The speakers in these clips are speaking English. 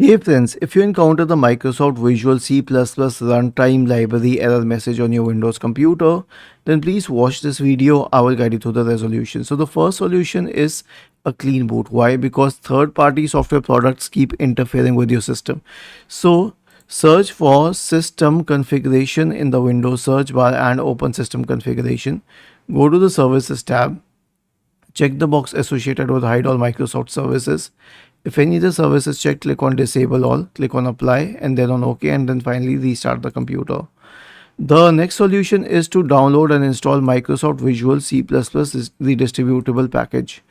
Hey friends, if you encounter the Microsoft Visual C++ Runtime library error message on your Windows computer, then please watch this video. I will guide you through the resolution. So the first solution is a clean boot. Why? Because third-party software products keep interfering with your system. So search for system configuration in the Windows search bar and open system configuration. Go to the services tab. Check the box associated with hide all Microsoft services. If any of the service is checked, click on disable all, click on apply and then on OK, and then finally restart the computer. The next solution is to download and install Microsoft Visual C++ redistributable package.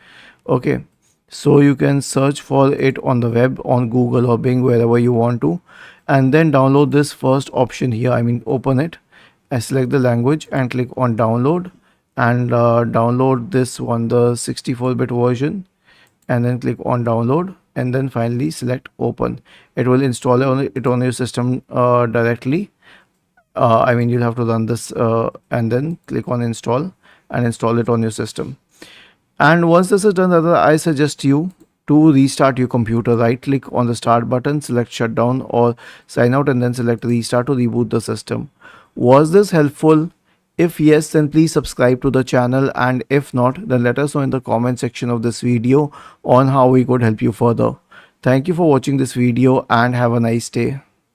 Okay, so you can search for it on the web, on Google or Bing, wherever you want to, and then download this first option here. Open it and select the language and click on download, and download this one, the 64-bit version, and then click on download and then finally select open. It will install it on your system directly. You'll have to run this and then click on install and install it on your system. And once this is done, I suggest you to restart your computer. Right click on the start button, select shutdown or sign out, and then select restart to reboot the system. Was this helpful? If yes, then please subscribe to the channel, and if not, then let us know in the comment section of this video on how we could help you further. Thank you for watching this video and have a nice day.